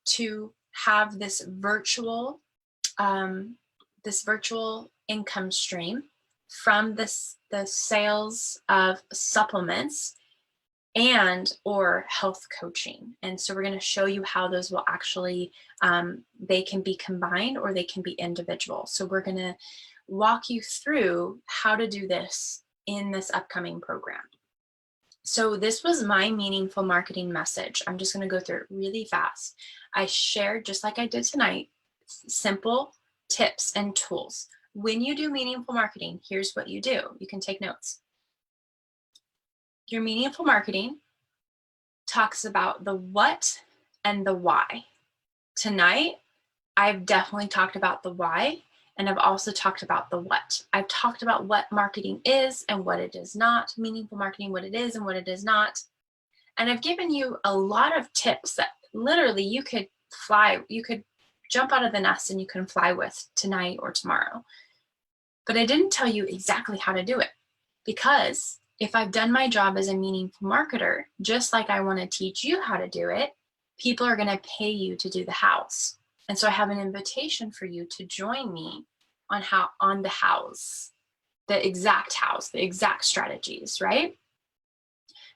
to have this virtual income stream from the sales of supplements and or health coaching. And so we're going to show you how those will actually, they can be combined or they can be individual. So we're going to walk you through how to do this in this upcoming program. So this was my meaningful marketing message. I'm just going to go through it really fast. I shared, just like I did tonight, simple tips and tools. When you do meaningful marketing, here's what you do. You can take notes. Your meaningful marketing talks about the what and the why. Tonight, I've definitely talked about the why, and I've also talked about the what. I've talked about what marketing is and what it is not, meaningful marketing, what it is and what it is not. And I've given you a lot of tips that literally you could jump out of the nest and you can fly with tonight or tomorrow. But I didn't tell you exactly how to do it, because if I've done my job as a meaningful marketer, just like I want to teach you how to do it, people are going to pay you to do the hows. And so I have an invitation for you to join me on the hows, the exact hows, the exact strategies, right?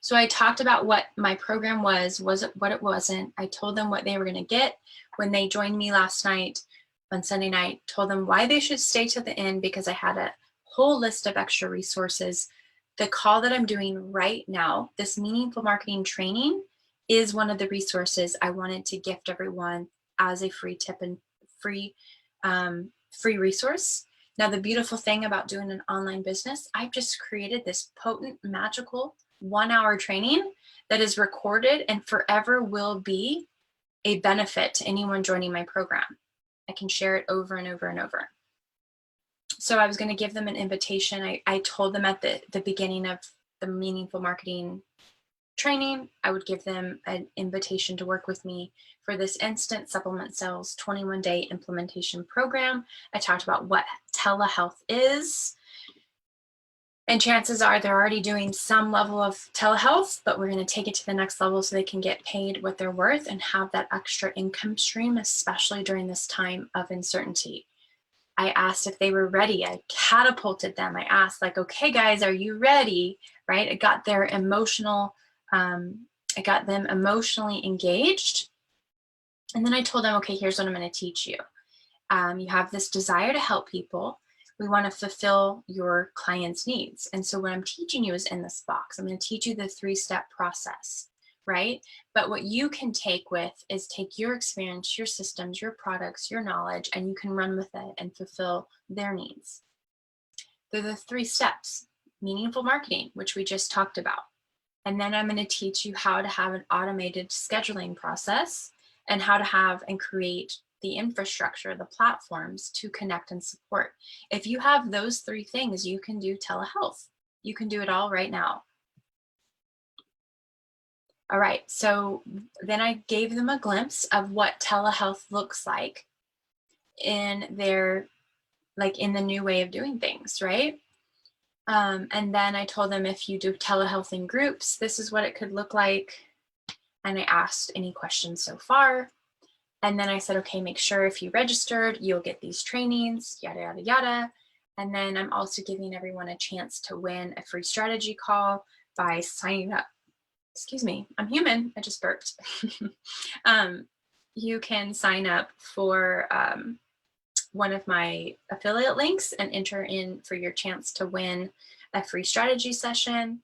So I talked about what my program was it what it wasn't. I told them what they were going to get when they joined me last night on Sunday night, told them why they should stay to the end because I had a whole list of extra resources. The call that I'm doing right now, this meaningful marketing training, is one of the resources I wanted to gift everyone as a free tip and free resource. Now, the beautiful thing about doing an online business, I've just created this potent, magical 1-hour training that is recorded and forever will be a benefit to anyone joining my program. I can share it over and over and over. So I was going to give them an invitation. I told them at the beginning of the meaningful marketing training, I would give them an invitation to work with me for this instant supplement sales 21-day implementation program. I talked about what telehealth is. And chances are they're already doing some level of telehealth, but we're going to take it to the next level so they can get paid what they're worth and have that extra income stream, especially during this time of uncertainty. I asked if they were ready. I catapulted them. I asked, like, okay, guys, are you ready? Right? I got them emotionally engaged. And then I told them, okay, here's what I'm going to teach you. You have this desire to help people. We want to fulfill your client's needs. And so what I'm teaching you is in this box. I'm going to teach you the 3-step process, right? But what you can take is take your experience, your systems, your products, your knowledge, and you can run with it and fulfill their needs. They're the 3 steps: meaningful marketing, which we just talked about. And then I'm going to teach you how to have an automated scheduling process and how to have and create the infrastructure, the platforms to connect and support. If you have those 3 things, you can do telehealth. You can do it all right now. All right, so then I gave them a glimpse of what telehealth looks like in their, in the new way of doing things, right? And then I told them, if you do telehealth in groups, this is what it could look like. And I asked any questions so far. And then I said, okay, make sure if you registered, you'll get these trainings, yada, yada, yada. And then I'm also giving everyone a chance to win a free strategy call by signing up. Excuse me, I'm human, I just burped. You can sign up for one of my affiliate links and enter in for your chance to win a free strategy session.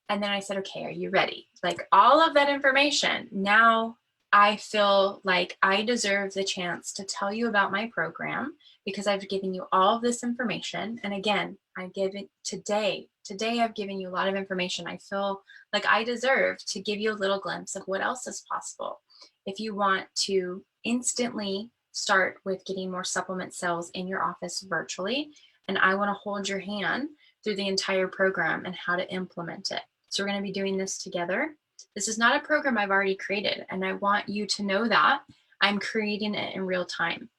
And then I said, okay, are you ready? Like, all of that information. Now I feel like I deserve the chance to tell you about my program because I've given you all of this information. And again, I give it today. Today I've given you a lot of information. I feel like I deserve to give you a little glimpse of what else is possible. If you want to instantly start with getting more supplement sales in your office virtually, and I want to hold your hand through the entire program and how to implement it. So we're going to be doing this together. This is not a program I've already created, and I want you to know that I'm creating it in real time.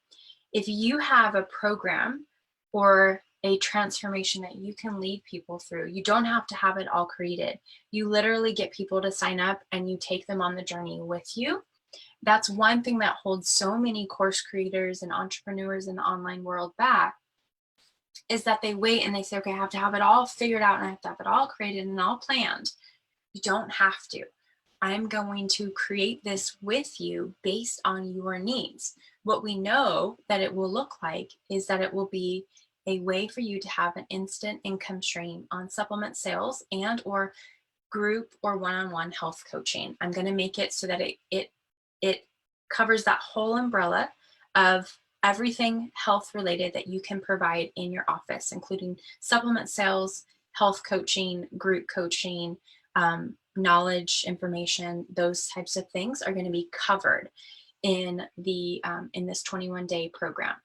If you have a program or a transformation that you can lead people through, you don't have to have it all created. You literally get people to sign up and you take them on the journey with you. That's one thing that holds so many course creators and entrepreneurs in the online world back, is that they wait and they say, okay, I have to have it all figured out and I have to have it all created and all planned. You don't have to. I'm going to create this with you based on your needs. What we know that it will look like is that it will be a way for you to have an instant income stream on supplement sales and or group or one-on-one health coaching. I'm going to make it so that it covers that whole umbrella of everything health related that you can provide in your office, including supplement sales, health coaching, group coaching, knowledge, information. Those types of things are going to be covered in this 21-day program.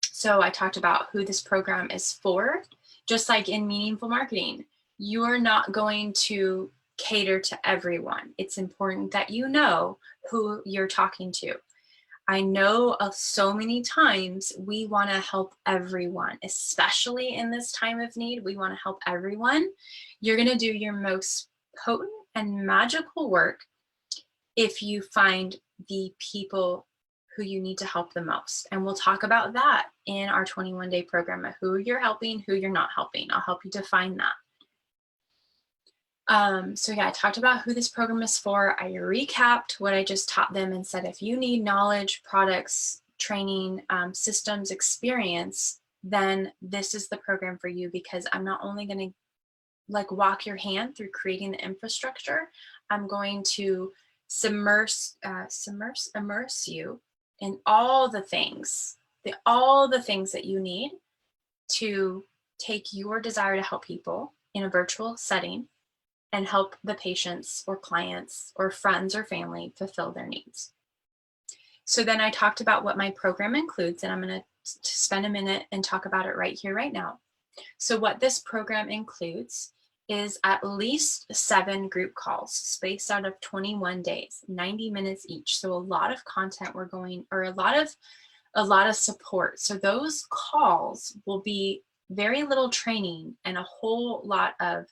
So I talked about who this program is for. Just like in meaningful marketing, you're not going to cater to everyone. It's important that you know who you're talking to. I know of so many times we want to help everyone, especially in this time of need. We want to help everyone. You're going to do your most potent and magical work if you find the people who you need to help the most. And we'll talk about that in our 21-day program of who you're helping, who you're not helping. I'll help you define that. So yeah, I talked about who this program is for. I recapped what I just taught them and said, if you need knowledge, products, training, systems, experience, then this is the program for you, because I'm not only going to like walk your hand through creating the infrastructure, I'm going to immerse you in all the things, all the things that you need to take your desire to help people in a virtual setting and help the patients or clients or friends or family fulfill their needs. So then I talked about what my program includes, and I'm going to spend a minute and talk about it right here, right now. So what this program includes is at least 7 group calls spaced out of 21 days, 90 minutes each. So a lot of content we're going, or a lot of support. So those calls will be very little training and a whole lot of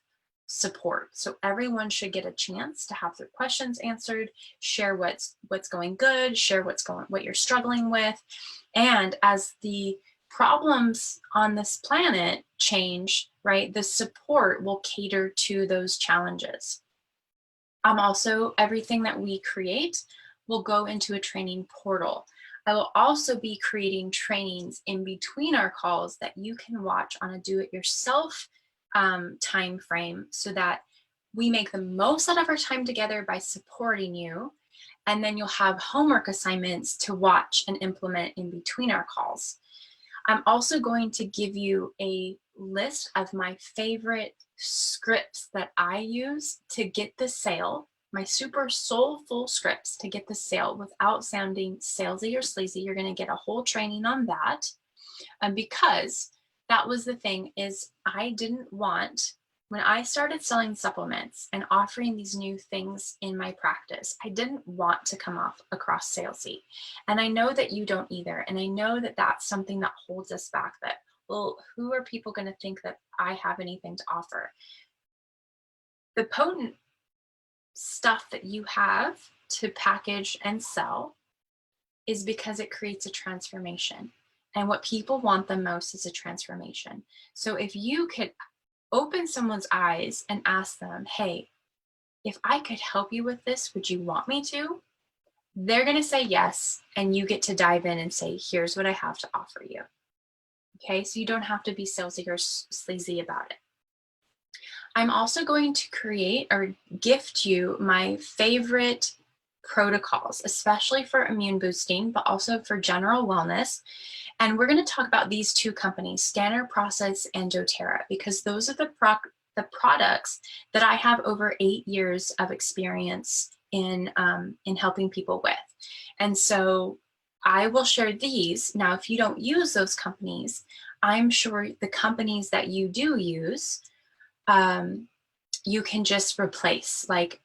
support. So everyone should get a chance to have their questions answered, share what's going good, share what you're struggling with. And as the problems on this planet change, right, the support will cater to those challenges. Also, everything that we create will go into a training portal. I will also be creating trainings in between our calls that you can watch on a do-it-yourself time frame, so that we make the most out of our time together by supporting you. And then you'll have homework assignments to watch and implement in between our calls. I'm also going to give you a list of my favorite scripts that I use to get the sale, my super soulful scripts to get the sale without sounding salesy or sleazy. You're going to get a whole training on that. Because that was the thing, is I didn't want, when I started selling supplements and offering these new things in my practice, I didn't want to come off across salesy. And I know that you don't either. And I know that that's something that holds us back, that, well, who are people going to think that I have anything to offer? The potent stuff that you have to package and sell is because it creates a transformation. And what people want the most is a transformation. So if you could open someone's eyes and ask them, hey, if I could help you with this, would you want me to? They're going to say yes. And you get to dive in and say, here's what I have to offer you. Okay, so you don't have to be salesy or sleazy about it. I'm also going to create or gift you my favorite protocols, especially for immune boosting, but also for general wellness. And we're going to talk about these 2 companies, Standard Process and doTERRA, because those are the products that I have over 8 years of experience in helping people with. And so I will share these. Now, if you don't use those companies, I'm sure the companies that you do use, you can just replace. Like,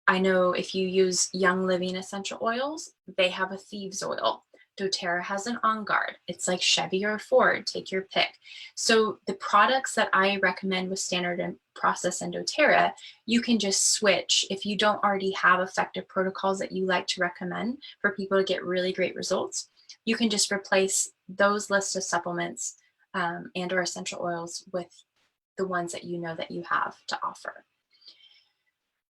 I know if you use Young Living essential oils, they have a thieves oil. doTERRA has an On Guard. It's like Chevy or Ford, take your pick. So the products that I recommend with Standard Process and doTERRA, you can just switch. If you don't already have effective protocols that you like to recommend for people to get really great results, you can just replace those lists of supplements and or essential oils with the ones that you know that you have to offer.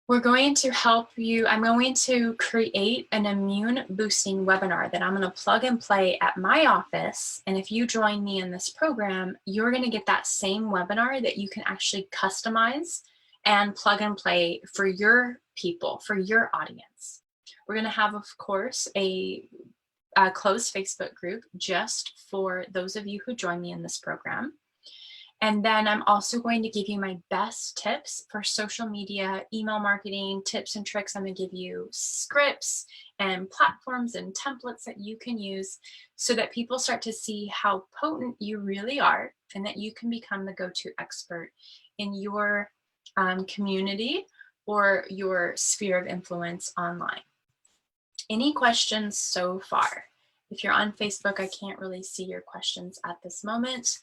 We're going to help you. I'm going to create an immune boosting webinar that I'm going to plug and play at my office. And if you join me in this program, you're going to get that same webinar that you can actually customize and plug and play for your people, for your audience. We're going to have, of course, a closed Facebook group just for those of you who join me in this program. And then I'm also going to give you my best tips for social media, email marketing, tips and tricks. I'm going to give you scripts and platforms and templates that you can use so that people start to see how potent you really are, and that you can become the go-to expert in your community or your sphere of influence online. Any questions so far? If you're on Facebook, I can't really see your questions at this moment.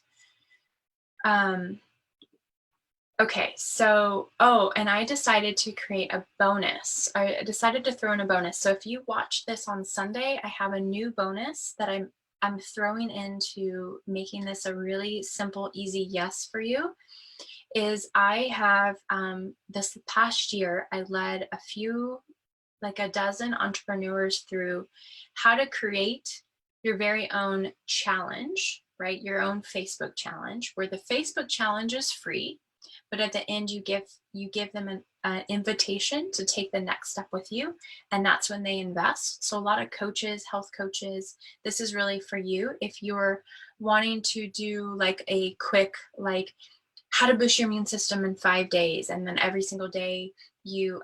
Okay, so, and I decided to create a bonus. I decided to throw in a bonus. So if you watch this on Sunday, I have a new bonus that I'm throwing into making this a really simple, easy yes for you. is I have this past year, I led like a dozen entrepreneurs through how to create your very own challenge, right? Your own Facebook challenge, where the Facebook challenge is free, but at the end you give them an invitation to take the next step with you, and that's when they invest. So a lot of coaches, health coaches, this is really for you if you're wanting to do like a quick, like, how to boost your immune system in 5 days, and then every single day you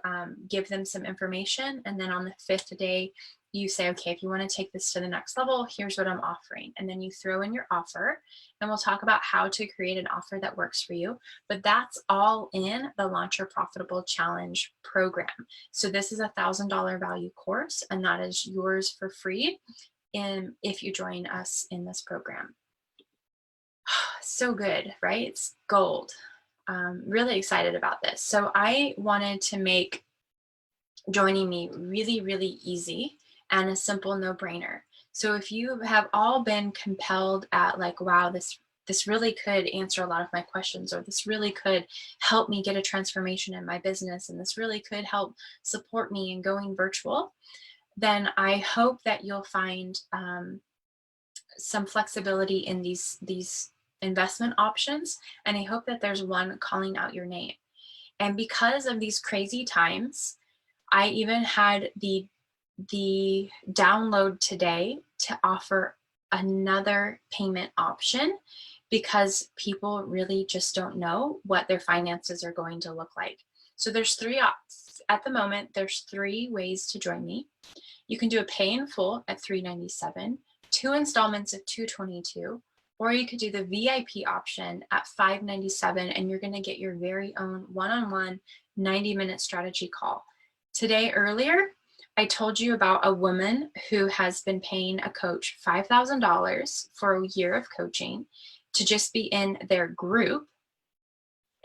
give them some information, and then on the fifth day you say, okay, if you want to take this to the next level, here's what I'm offering, and then you throw in your offer, and we'll talk about how to create an offer that works for you. But that's all in the Launch Your Profitable Challenge program. So this is $1,000 value course, and that is yours for free if you join us in this program. So good, right? It's gold. Really excited about this. So I wanted to make joining me really, really easy and a simple no-brainer. So if you have all been compelled at like, wow, this really could answer a lot of my questions, or this really could help me get a transformation in my business, and this really could help support me in going virtual, then I hope that you'll find some flexibility in these investment options, and I hope that there's one calling out your name. And because of these crazy times, I even had the download today to offer another payment option, because people really just don't know what their finances are going to look like. So there's three options at the moment. There's three ways to join me. You can do a pay in full at $397, 2 installments at $222, or you could do the VIP option at $597, and you're going to get your very own one-on-one 90-minute strategy call. Today, earlier, I told you about a woman who has been paying a coach $5,000 for a year of coaching to just be in their group.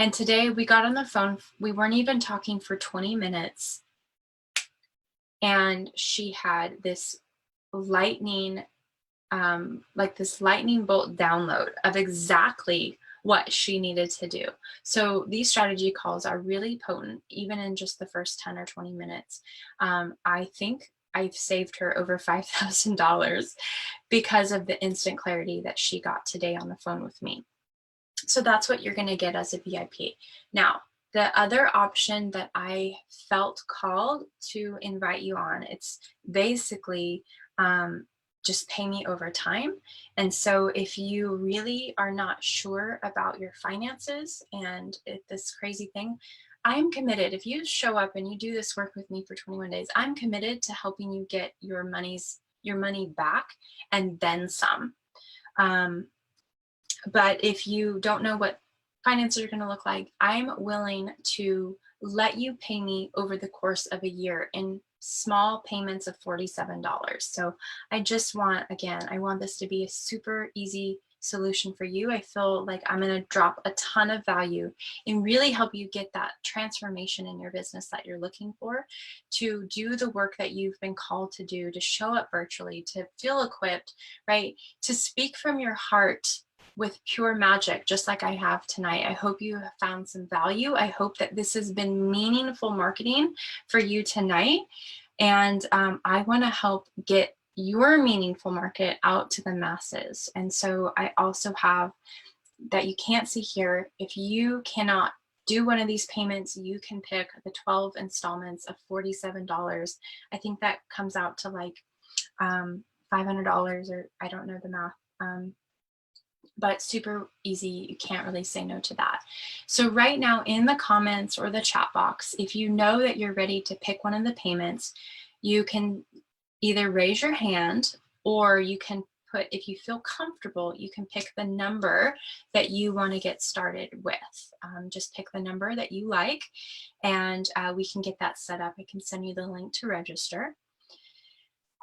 And today we got on the phone. We weren't even talking for 20 minutes. And she had this lightning bolt download of exactly what she needed to do. So these strategy calls are really potent, even in just the first 10 or 20 minutes. I think I've saved her over $5,000 because of the instant clarity that she got today on the phone with me. So that's what you're going to get as a VIP. Now, the other option that I felt called to invite you on, it's basically just pay me over time. And so if you really are not sure about your finances and this crazy thing, I'm committed. If you show up and you do this work with me for 21 days, I'm committed to helping you get your money back and then some. But if you don't know what finances are going to look like, I'm willing to let you pay me over the course of a year in small payments of $47. So I just want, again, I want this to be a super easy solution for you. I feel like I'm going to drop a ton of value and really help you get that transformation in your business that you're looking for, to do the work that you've been called to do, to show up virtually, to feel equipped, right? To speak from your heart with pure magic, just like I have tonight. I hope you have found some value. I hope that this has been meaningful marketing for you tonight. And I want to help get your meaningful market out to the masses. And so I also have, that you can't see here, if you cannot do one of these payments, you can pick the 12 installments of $47. I think that comes out to like $500, or I don't know the math. But super easy. You can't really say no to that. So right now in the comments or the chat box, if you know that you're ready to pick one of the payments, you can either raise your hand, or you can put, if you feel comfortable, you can pick the number that you want to get started with. Just pick the number that you like, and we can get that set up. I can send you the link to register.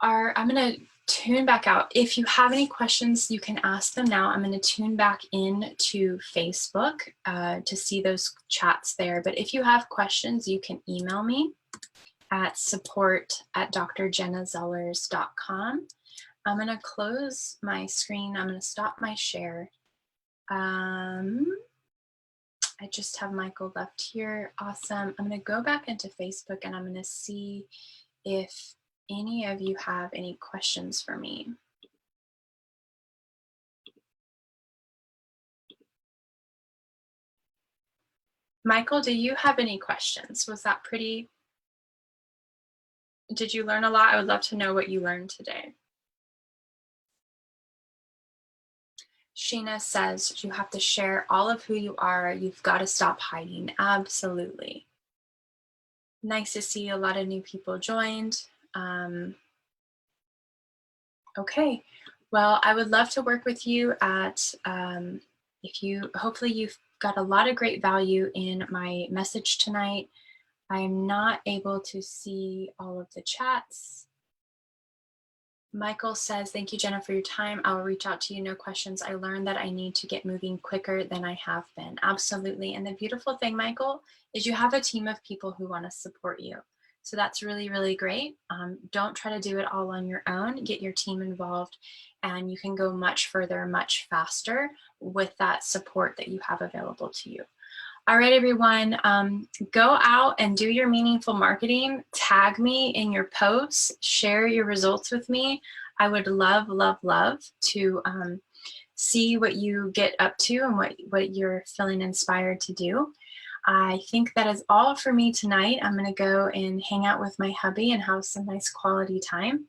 I'm going to tune back out. If you have any questions, you can ask them now. I'm going to tune back in to Facebook to see those chats there. But if you have questions, you can email me at support@drjennazellers.com. I'm going to close my screen. I'm going to stop my share. I just have Michael left here. Awesome. I'm going to go back into Facebook and I'm going to see if any of you have any questions for me. Michael, do you have any questions? Was that pretty? Did you learn a lot? I would love to know what you learned today. Sheena says you have to share all of who you are. You've got to stop hiding. Absolutely. Nice to see a lot of new people joined. Okay, well, I would love to work with you at, hopefully you've got a lot of great value in my message tonight. I'm not able to see all of the chats. Michael says, thank you, Jenna, for your time. I'll reach out to you, no questions. I learned that I need to get moving quicker than I have been. Absolutely. And the beautiful thing, Michael, is you have a team of people who want to support you. So that's really, really great. Don't try to do it all on your own. Get your team involved and you can go much further, much faster with that support that you have available to you. All right, everyone, go out and do your meaningful marketing. Tag me in your posts, share your results with me. I would love, love, love to see what you get up to and what you're feeling inspired to do. I think that is all for me tonight. I'm gonna go and hang out with my hubby and have some nice quality time.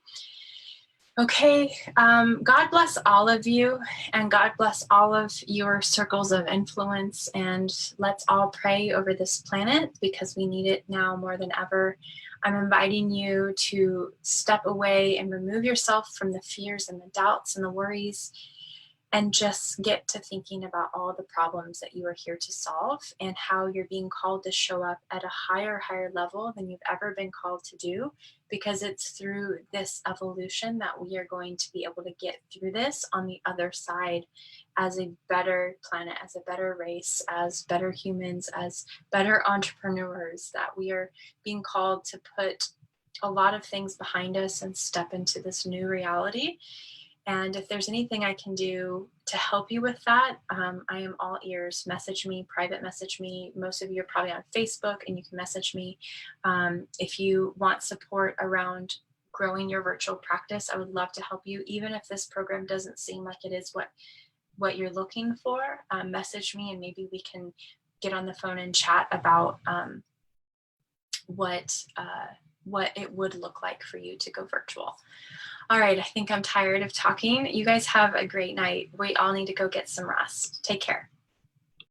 Okay, God bless all of you and God bless all of your circles of influence, and let's all pray over this planet because we need it now more than ever. I'm inviting you to step away and remove yourself from the fears and the doubts and the worries and just get to thinking about all the problems that you are here to solve and how you're being called to show up at a higher level than you've ever been called to do, because it's through this evolution that we are going to be able to get through this on the other side as a better planet, as a better race, as better humans, as better entrepreneurs, that we are being called to put a lot of things behind us and step into this new reality. And if there's anything I can do to help you with that, I am all ears. Message me, private message me. Most of you are probably on Facebook and you can message me. If you want support around growing your virtual practice, I would love to help you. Even if this program doesn't seem like it is what you're looking for, message me and maybe we can get on the phone and chat about what it would look like for you to go virtual. All right, I think I'm tired of talking. You guys have a great night. We all need to go get some rest. Take care.